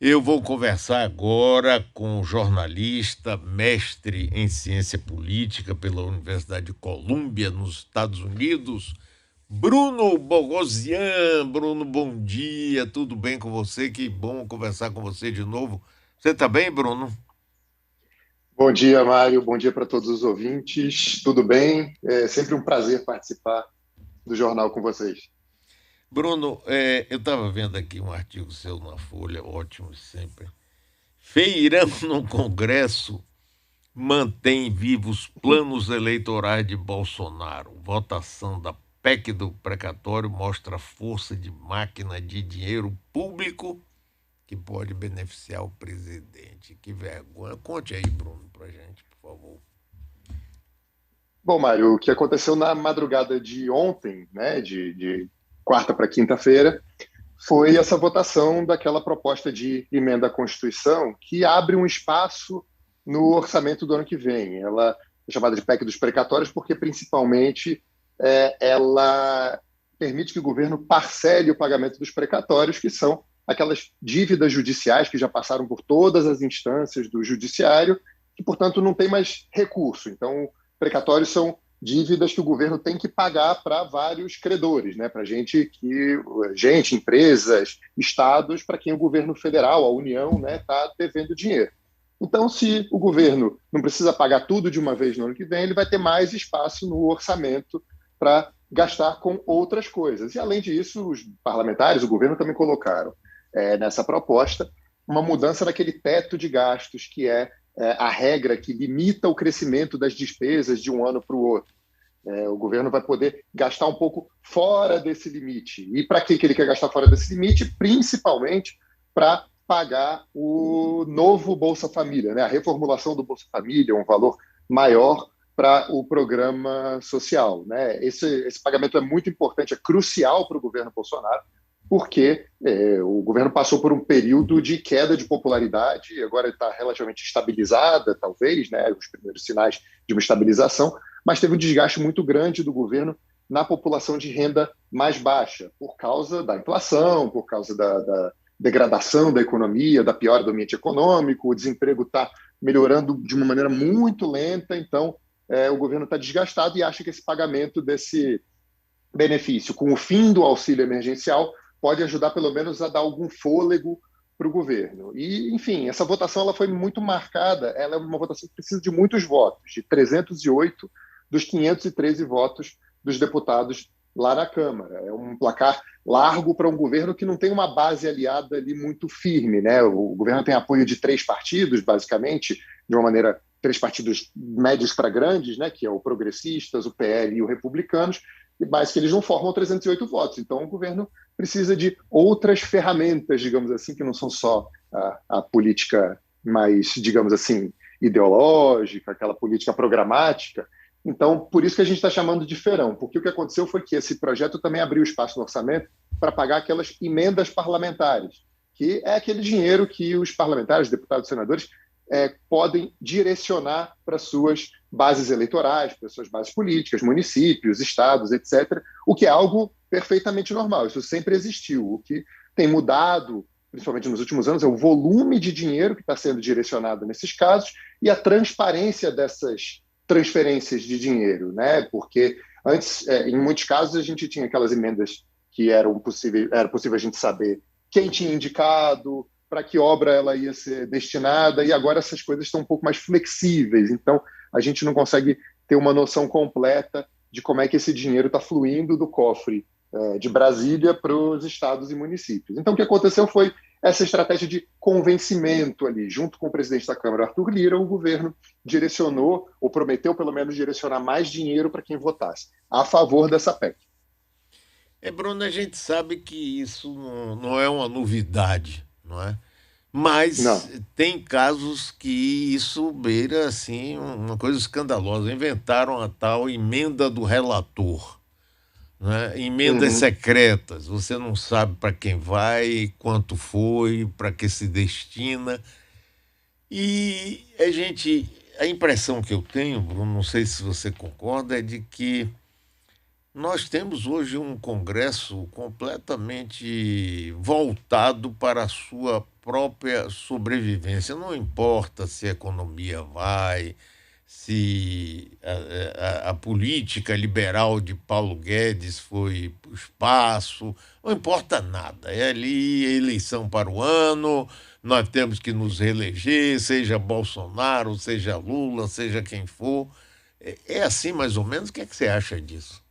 Eu vou conversar agora com o jornalista, mestre em ciência política pela Universidade de Colômbia, nos Estados Unidos, Bruno Bogosian. Bruno, bom dia, tudo bem com você? Que bom conversar com você de novo. Você está bem, Bruno? Bom dia, Mário. Bom dia para todos os ouvintes. Tudo bem? É sempre um prazer participar do jornal com vocês. Bruno, eu estava vendo aqui um artigo seu na Folha, ótimo sempre. Feirão no Congresso mantém vivos planos eleitorais de Bolsonaro. Votação da PEC do precatório mostra força de máquina de dinheiro público que pode beneficiar o presidente. Que vergonha. Conte aí, Bruno, pra gente, por favor. Bom, Mário, o que aconteceu na madrugada de ontem, né, de quarta para quinta-feira, foi essa votação daquela proposta de emenda à Constituição que abre um espaço no orçamento do ano que vem. Ela é chamada de PEC dos precatórios porque, principalmente, ela permite que o governo parcele o pagamento dos precatórios, que são aquelas dívidas judiciais que já passaram por todas as instâncias do judiciário, que, portanto, não tem mais recurso. Então, precatórios são dívidas que o governo tem que pagar para vários credores, né? Para gente, empresas, estados, para quem o governo federal, a União, né, está devendo dinheiro. Então, se o governo não precisa pagar tudo de uma vez no ano que vem, ele vai ter mais espaço no orçamento para gastar com outras coisas. E, além disso, os parlamentares, o governo também colocaram nessa proposta uma mudança daquele teto de gastos que é a regra que limita o crescimento das despesas de um ano para o outro. O governo vai poder gastar um pouco fora desse limite. E para que ele quer gastar fora desse limite? Principalmente para pagar o novo Bolsa Família, né? A reformulação do Bolsa Família, um valor maior para o programa social. Né? Esse pagamento é muito importante, é crucial para o governo Bolsonaro, porque o governo passou por um período de queda de popularidade, agora está relativamente estabilizada, talvez, né, os primeiros sinais de uma estabilização, mas teve um desgaste muito grande do governo na população de renda mais baixa, por causa da inflação, por causa da degradação da economia, da piora do ambiente econômico, o desemprego está melhorando de uma maneira muito lenta, então o governo está desgastado e acha que esse pagamento desse benefício, com o fim do auxílio emergencial, pode ajudar pelo menos a dar algum fôlego para o governo. E, enfim, essa votação ela foi muito marcada, ela é uma votação que precisa de muitos votos, de 308 dos 513 votos dos deputados lá na Câmara. É um placar largo para um governo que não tem uma base aliada ali muito firme. Né? O governo tem apoio de três partidos, basicamente, de uma maneira, três partidos médios para grandes, né? Que é o Progressistas, o PL e o Republicanos, mas que eles não formam 308 votos. Então, o governo precisa de outras ferramentas, digamos assim, que não são só a política mais, digamos assim, ideológica, aquela política programática. Então, por isso que a gente está chamando de feirão, porque o que aconteceu foi que esse projeto também abriu espaço no orçamento para pagar aquelas emendas parlamentares, que é aquele dinheiro que os parlamentares, deputados e senadores podem direcionar para suas bases eleitorais, para suas bases políticas, municípios, estados, etc., o que é algo perfeitamente normal. Isso sempre existiu. O que tem mudado, principalmente nos últimos anos, é o volume de dinheiro que está sendo direcionado nesses casos e a transparência dessas transferências de dinheiro, né? Porque antes, em muitos casos, a gente tinha aquelas emendas que era possível a gente saber quem tinha indicado, para que obra ela ia ser destinada, e agora essas coisas estão um pouco mais flexíveis, então a gente não consegue ter uma noção completa de como é que esse dinheiro está fluindo do cofre de Brasília para os estados e municípios. Então o que aconteceu foi essa estratégia de convencimento ali, junto com o presidente da Câmara, Arthur Lira, o governo direcionou, ou prometeu pelo menos direcionar mais dinheiro para quem votasse a favor dessa PEC. Bruno, a gente sabe que isso não é uma novidade, não é? Mas Não. tem casos que isso beira assim uma coisa escandalosa. Inventaram a tal emenda do relator, né? Emendas Uhum. secretas. Você não sabe para quem vai, quanto foi, para que se destina. E a impressão que eu tenho, Bruno, não sei se você concorda, é de que Nós temos hoje um Congresso completamente voltado para a sua própria sobrevivência. Não importa se a economia vai, se a política liberal de Paulo Guedes foi para o espaço, não importa nada. É ali a eleição para o ano, nós temos que nos reeleger, seja Bolsonaro, seja Lula, seja quem for. É assim mais ou menos? O que é que você acha disso?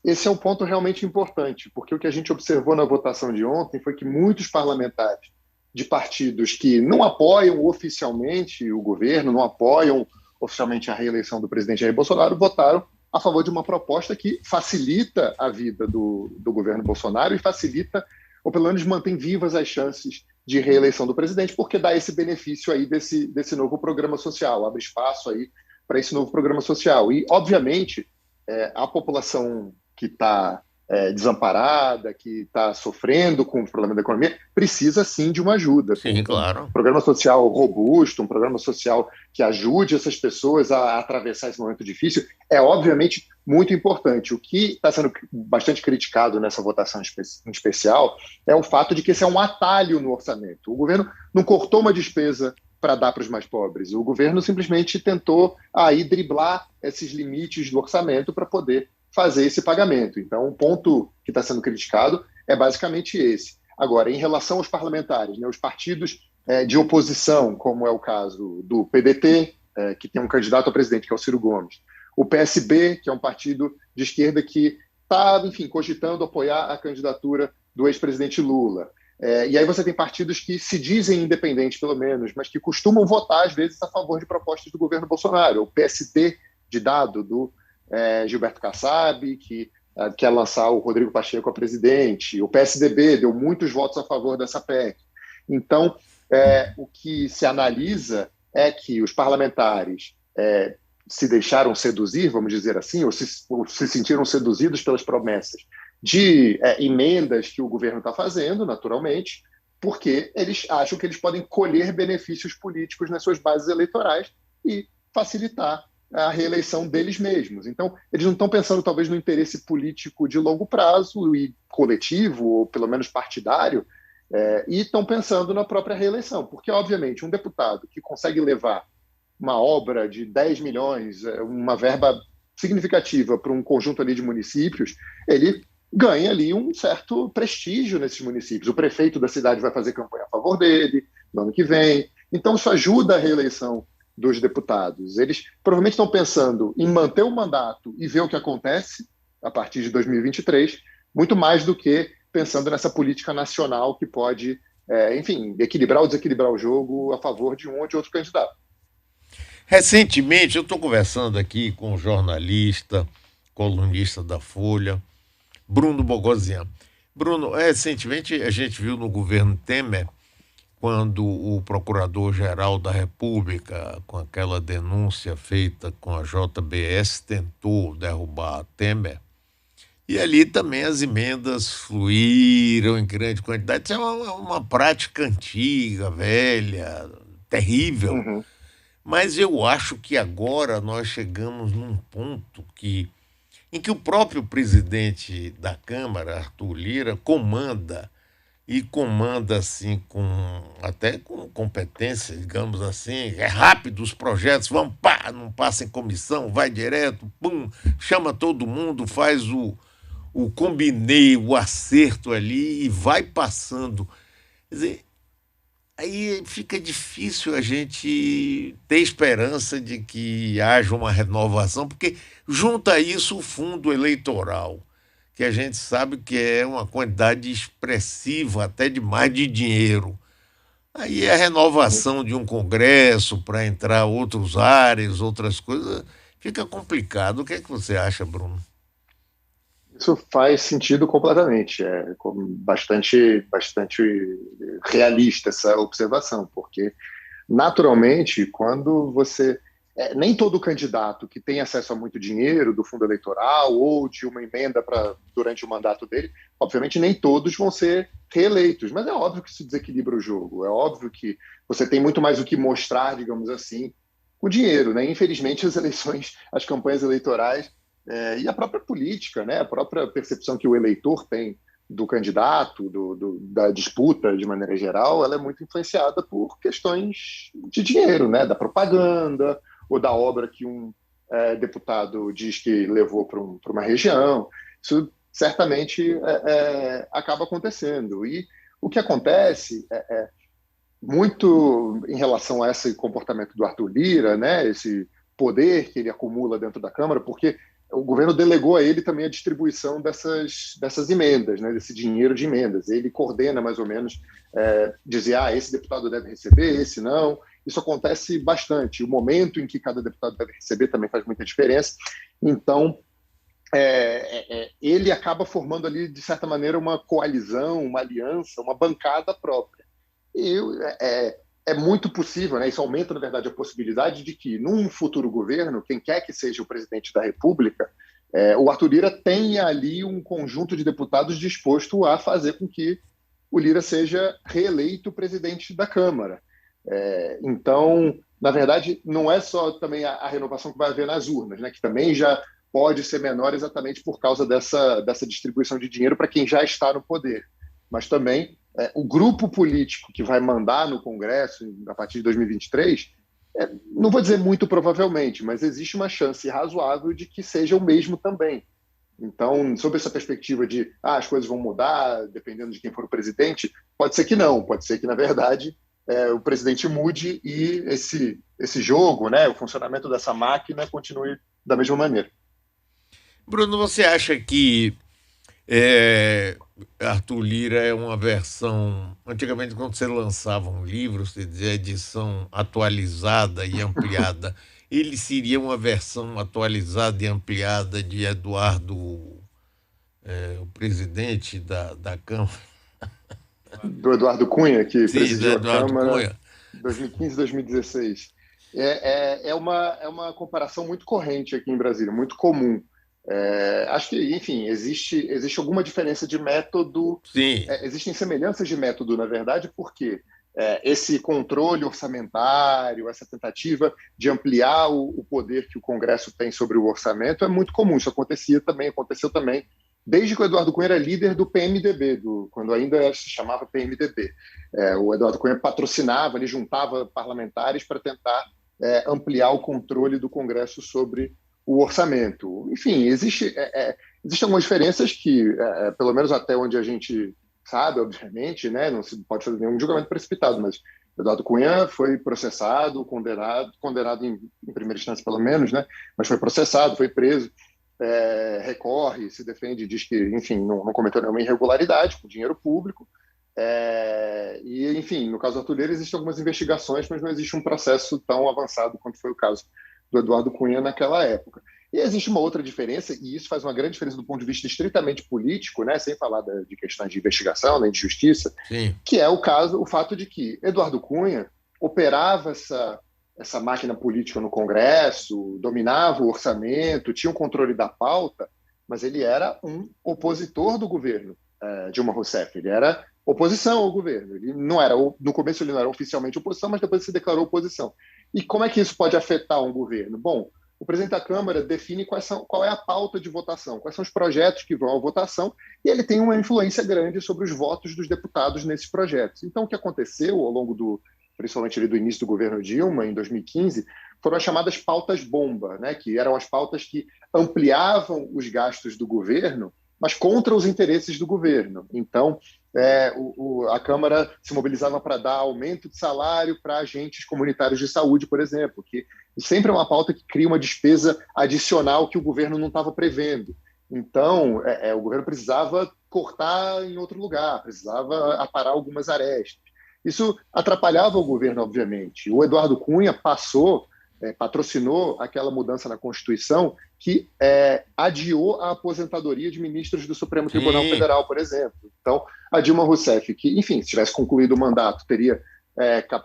Esse é um ponto realmente importante, porque o que a gente observou na votação de ontem foi que muitos parlamentares de partidos que não apoiam oficialmente o governo, não apoiam oficialmente a reeleição do presidente Jair Bolsonaro, votaram a favor de uma proposta que facilita a vida do governo Bolsonaro e facilita, ou pelo menos mantém vivas as chances de reeleição do presidente, porque dá esse benefício aí desse novo programa social, abre espaço aí para esse novo programa social. E, obviamente, a população que está desamparada, que está sofrendo com o problema da economia, precisa sim de uma ajuda. Sim, Um claro. programa social robusto, um programa social que ajude essas pessoas a atravessar esse momento difícil, é obviamente muito importante. O que está sendo bastante criticado nessa votação em especial é o fato de que esse é um atalho no orçamento. O governo não cortou uma despesa para dar para os mais pobres. O governo simplesmente tentou aí driblar esses limites do orçamento para poder fazer esse pagamento. Então, o ponto que está sendo criticado é basicamente esse. Agora, em relação aos parlamentares, né, os partidos de oposição, como é o caso do PDT, que tem um candidato a presidente, que é o Ciro Gomes, o PSB, que é um partido de esquerda que está, enfim, cogitando apoiar a candidatura do ex-presidente Lula. E aí você tem partidos que se dizem independentes, pelo menos, mas que costumam votar, às vezes, a favor de propostas do governo Bolsonaro. O PSD, de dado, do Gilberto Kassab, que quer lançar o Rodrigo Pacheco a presidente. O PSDB deu muitos votos a favor dessa PEC. Então, o que se analisa é que os parlamentares se deixaram seduzir, vamos dizer assim, ou se sentiram seduzidos pelas promessas de emendas que o governo está fazendo, naturalmente, porque eles acham que eles podem colher benefícios políticos nas suas bases eleitorais e facilitar a reeleição deles mesmos. Então, eles não estão pensando, talvez, no interesse político de longo prazo e coletivo, ou pelo menos partidário, e estão pensando na própria reeleição. Porque, obviamente, um deputado que consegue levar uma obra de 10 milhões, uma verba significativa para um conjunto ali de municípios, ele ganha ali um certo prestígio nesses municípios. O prefeito da cidade vai fazer campanha a favor dele no ano que vem. Então, isso ajuda a reeleição dos deputados. Eles provavelmente estão pensando em manter o mandato e ver o que acontece a partir de 2023, muito mais do que pensando nessa política nacional que pode, enfim, equilibrar ou desequilibrar o jogo a favor de um ou de outro candidato. Recentemente, eu estou conversando aqui com um jornalista, colunista da Folha, Bruno Bogosian. Bruno, recentemente a gente viu no governo Temer, quando o Procurador-Geral da República, com aquela denúncia feita com a JBS, tentou derrubar Temer, e ali também as emendas fluíram em grande quantidade. Isso é uma prática antiga, velha, terrível. Uhum. Mas eu acho que agora nós chegamos num ponto em que o próprio presidente da Câmara, Arthur Lira, comanda assim até com competência, digamos assim, é rápido os projetos, vamos pá, não passa em comissão, vai direto, pum, chama todo mundo, faz o combinei, o acerto ali e vai passando. Quer dizer, aí fica difícil a gente ter esperança de que haja uma renovação, porque junta a isso o fundo eleitoral, que a gente sabe que é uma quantidade expressiva, até demais de dinheiro. Aí a renovação de um congresso para entrar outros áreas, outras coisas, fica complicado. O que é que você acha, Bruno? Isso faz sentido completamente. Bastante realista essa observação, porque naturalmente, quando você. Nem todo candidato que tem acesso a muito dinheiro do fundo eleitoral ou de uma emenda durante o mandato dele, obviamente nem todos vão ser reeleitos, mas é óbvio que se desequilibra o jogo, é óbvio que você tem muito mais o que mostrar, digamos assim, com dinheiro, né? Infelizmente, as campanhas eleitorais E a própria política, né? A própria percepção que o eleitor tem do candidato, da disputa de maneira geral, ela é muito influenciada por questões de dinheiro, né? Da propaganda ou da obra que um deputado diz que levou para uma região. Isso certamente acaba acontecendo. E o que acontece muito em relação a esse comportamento do Arthur Lira, né? Esse poder que ele acumula dentro da Câmara, porque o governo delegou a ele também a distribuição dessas emendas, né, desse dinheiro de emendas. Ele coordena mais ou menos, dizer, esse deputado deve receber, esse não. Isso acontece bastante. O momento em que cada deputado deve receber também faz muita diferença. Então, ele acaba formando ali, de certa maneira, uma coalizão, uma aliança, uma bancada própria. E é muito possível, né? Isso aumenta, na verdade, a possibilidade de que, num futuro governo, quem quer que seja o presidente da República, o Arthur Lira tenha ali um conjunto de deputados disposto a fazer com que o Lira seja reeleito presidente da Câmara. Então, na verdade, não é só também a renovação que vai haver nas urnas, né? Que também já pode ser menor exatamente por causa dessa distribuição de dinheiro para quem já está no poder, mas também o grupo político que vai mandar no Congresso a partir de 2023, não vou dizer muito provavelmente, mas existe uma chance razoável de que seja o mesmo também. Então, sob essa perspectiva de as coisas vão mudar dependendo de quem for o presidente, pode ser que não, pode ser que, na verdade, o presidente mude e esse jogo, né, o funcionamento dessa máquina continue da mesma maneira. Bruno, você acha que Arthur Lira é uma versão... Antigamente, quando você lançava um livro, você dizia edição atualizada e ampliada. Ele seria uma versão atualizada e ampliada de Eduardo, o presidente da Câmara? Do Eduardo Cunha, que Sim, do presidiu a Eduardo Câmara Cunha. em 2015 e 2016. É uma comparação muito corrente aqui em Brasília, muito comum. Acho que, enfim, existe alguma diferença de método, Sim, existem semelhanças de método, na verdade, porque esse controle orçamentário, essa tentativa de ampliar o poder que o Congresso tem sobre o orçamento é muito comum. Isso aconteceu também, desde que o Eduardo Cunha era líder do PMDB, quando ainda se chamava PMDB. O Eduardo Cunha patrocinava, ele juntava parlamentares para tentar ampliar o controle do Congresso sobre o orçamento. Enfim, existem algumas diferenças que, pelo menos até onde a gente sabe, obviamente, né, não se pode fazer nenhum julgamento precipitado, mas Eduardo Cunha foi processado, condenado em primeira instância, pelo menos, né, mas foi processado, foi preso, recorre, se defende, diz que, enfim, não cometeu nenhuma irregularidade com dinheiro público. E, enfim, no caso do Arthur Lira, existem algumas investigações, mas não existe um processo tão avançado quanto foi o caso do Eduardo Cunha naquela época. E existe uma outra diferença, e isso faz uma grande diferença do ponto de vista estritamente político, né, sem falar de questões de investigação, nem de justiça, sim. que é o fato de que Eduardo Cunha operava essa máquina política no Congresso, dominava o orçamento, tinha o controle da pauta, mas ele era um opositor do governo Dilma Rousseff. Ele era oposição ao governo. Ele não era, no começo ele não era oficialmente oposição, mas depois se declarou oposição. E como é que isso pode afetar um governo? Bom, o presidente da Câmara define qual é a pauta de votação, quais são os projetos que vão à votação, e ele tem uma influência grande sobre os votos dos deputados nesses projetos. Então, o que aconteceu ao longo principalmente ali do início do governo Dilma, em 2015, foram as chamadas pautas-bomba, né, que eram as pautas que ampliavam os gastos do governo, mas contra os interesses do governo. Então, a Câmara se mobilizava para dar aumento de salário para agentes comunitários de saúde, por exemplo, que sempre é uma pauta que cria uma despesa adicional que o governo não estava prevendo. Então, o governo precisava cortar em outro lugar, precisava aparar algumas arestas. Isso atrapalhava o governo, obviamente. O Eduardo Cunha patrocinou aquela mudança na Constituição que adiou a aposentadoria de ministros do Supremo Tribunal Federal, por exemplo. Então, a Dilma Rousseff, que, enfim, se tivesse concluído o mandato, teria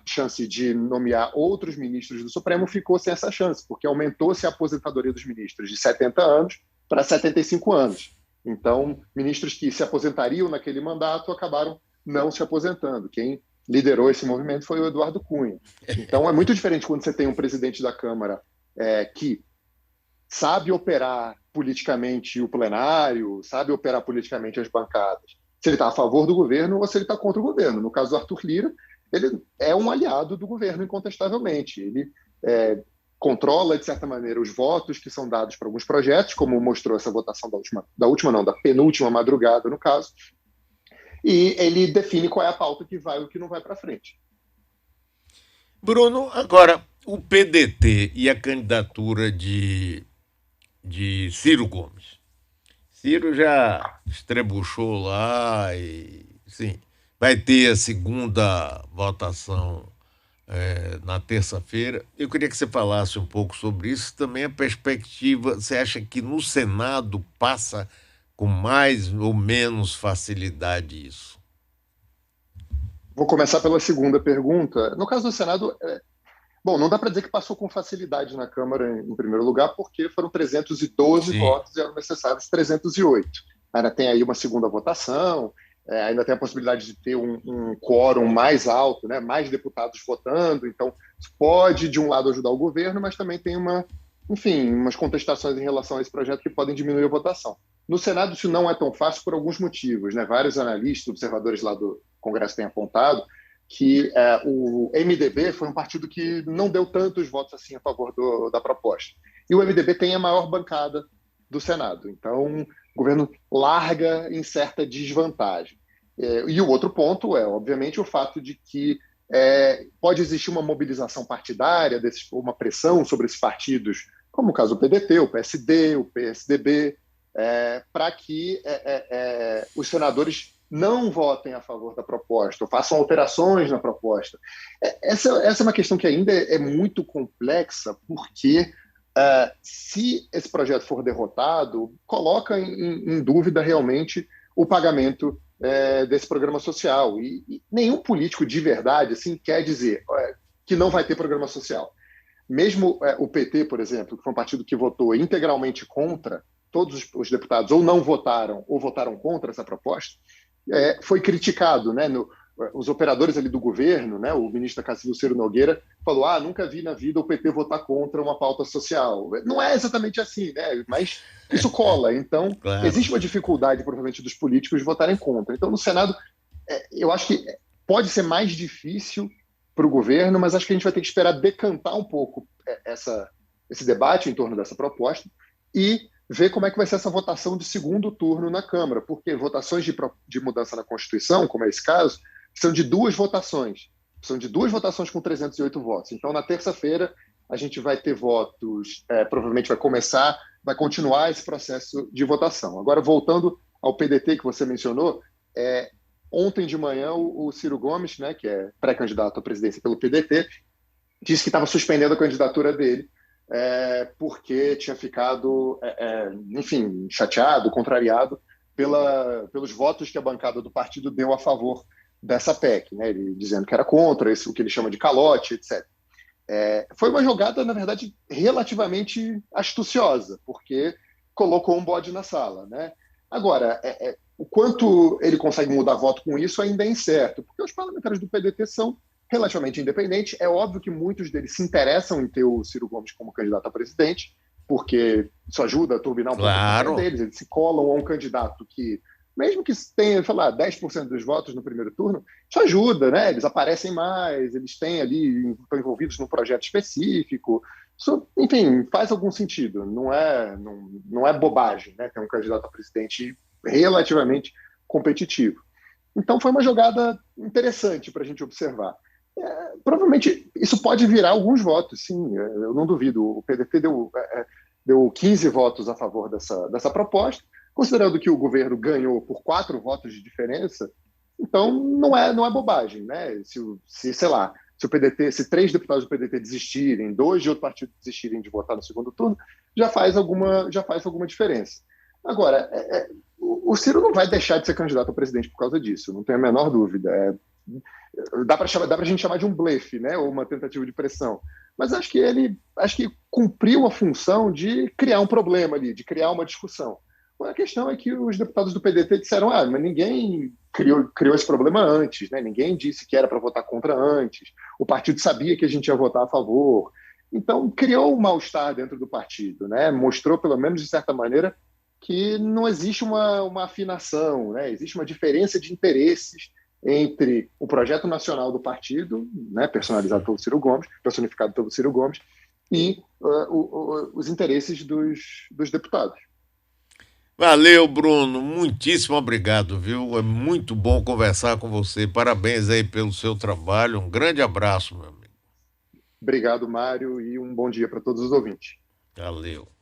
chance de nomear outros ministros do Supremo, ficou sem essa chance, porque aumentou-se a aposentadoria dos ministros de 70 anos para 75 anos. Então, ministros que se aposentariam naquele mandato acabaram não se aposentando. Quem liderou esse movimento foi o Eduardo Cunha. Então, é muito diferente quando você tem um presidente da Câmara que sabe operar, politicamente o plenário, sabe operar politicamente as bancadas. Se ele está a favor do governo ou se ele está contra o governo. No caso do Arthur Lira, ele é um aliado do governo, incontestavelmente. Ele controla, de certa maneira, os votos que são dados para alguns projetos, como mostrou essa votação da penúltima madrugada, no caso, e ele define qual é a pauta que vai e o que não vai para frente. Bruno, agora, o PDT e a candidatura de Ciro Gomes. Ciro já estrebuchou lá e, sim, vai ter a segunda votação na terça-feira. Eu queria que você falasse um pouco sobre isso. Também a perspectiva, você acha que no Senado passa com mais ou menos facilidade isso? Vou começar pela segunda pergunta. No caso do Senado, bom, não dá para dizer que passou com facilidade na Câmara, em primeiro lugar, porque foram 312 Sim. votos e eram necessários 308. Ainda tem aí uma segunda votação, ainda tem a possibilidade de ter um quórum mais alto, né, mais deputados votando, então pode, de um lado, ajudar o governo, mas também tem umas contestações em relação a esse projeto que podem diminuir a votação. No Senado, isso não é tão fácil por alguns motivos, né? Vários analistas, observadores lá do Congresso têm apontado que o MDB foi um partido que não deu tantos votos assim a favor da proposta. E o MDB tem a maior bancada do Senado. Então, o governo larga em certa desvantagem. E o outro ponto é, obviamente, o fato de que pode existir uma mobilização partidária, uma pressão sobre esses partidos, como o caso do PDT, o PSD, o PSDB, para que os senadores não votem a favor da proposta, ou façam alterações na proposta. Essa é uma questão que ainda é muito complexa, porque se esse projeto for derrotado, coloca em dúvida realmente o pagamento desse programa social. E nenhum político de verdade assim, quer dizer que não vai ter programa social. Mesmo o PT, por exemplo, que foi um partido que votou integralmente contra, todos os deputados ou não votaram ou votaram contra essa proposta, foi criticado, né? Os operadores ali do governo, né? O ministro da Casa Civil, Ciro Nogueira, falou: nunca vi na vida o PT votar contra uma pauta social. Não é exatamente assim, né? Mas isso cola. Então, Claro. existe uma dificuldade, provavelmente, dos políticos de votarem contra. Então, no Senado, eu acho que pode ser mais difícil para o governo, mas acho que a gente vai ter que esperar decantar um pouco esse debate em torno dessa proposta e ver como é que vai ser essa votação de segundo turno na Câmara, porque votações de mudança na Constituição, como é esse caso, são de duas votações. São de duas votações com 308 votos. Então, na terça-feira, a gente vai ter votos, provavelmente vai continuar esse processo de votação. Agora, voltando ao PDT que você mencionou, ontem de manhã o Ciro Gomes, né, que é pré-candidato à presidência pelo PDT, disse que estava suspendendo a candidatura dele, porque tinha ficado, enfim, chateado, contrariado pelos votos que a bancada do partido deu a favor dessa PEC, né? Ele dizendo que era contra, o que ele chama de calote, etc. Foi uma jogada, na verdade, relativamente astuciosa, porque colocou um bode na sala, né? Agora, o quanto ele consegue mudar voto com isso ainda é incerto, porque os parlamentares do PDT são relativamente independentes. É óbvio que muitos deles se interessam em ter o Ciro Gomes como candidato a presidente, porque isso ajuda a turbinar um pouco a campanha deles. Eles se colam a um candidato que, mesmo que tenha, sei lá, 10% dos votos no primeiro turno, isso ajuda, né? Eles aparecem mais, eles têm ali, estão envolvidos num projeto específico. Isso, enfim, faz algum sentido. Não é bobagem, né? Ter um candidato a presidente relativamente competitivo. Então foi uma jogada interessante para a gente observar. Provavelmente isso pode virar alguns votos, sim, eu não duvido. O PDT deu 15 votos a favor dessa proposta, considerando que o governo ganhou por 4 votos de diferença, então não é bobagem, né? Sei lá, se 3 deputados do PDT desistirem, 2 de outro partido desistirem de votar no segundo turno, já faz alguma diferença. Agora, o Ciro não vai deixar de ser candidato a presidente por causa disso, não tenho a menor dúvida. Dá para a gente chamar de um blefe, né? Ou uma tentativa de pressão. Mas acho que cumpriu a função de criar um problema ali, de criar uma discussão. A questão é que os deputados do PDT disseram: mas ninguém criou esse problema antes, né? Ninguém disse que era para votar contra antes. O partido sabia que a gente ia votar a favor. Então, criou um mal-estar dentro do partido, né? Mostrou, pelo menos de certa maneira, que não existe uma afinação, né? Existe uma diferença de interesses entre o projeto nacional do partido, né, personalizado pelo Ciro Gomes, personificado pelo Ciro Gomes, e os interesses dos deputados. Valeu, Bruno. Muitíssimo obrigado, viu? É muito bom conversar com você. Parabéns aí pelo seu trabalho. Um grande abraço, meu amigo. Obrigado, Mário, e um bom dia para todos os ouvintes. Valeu.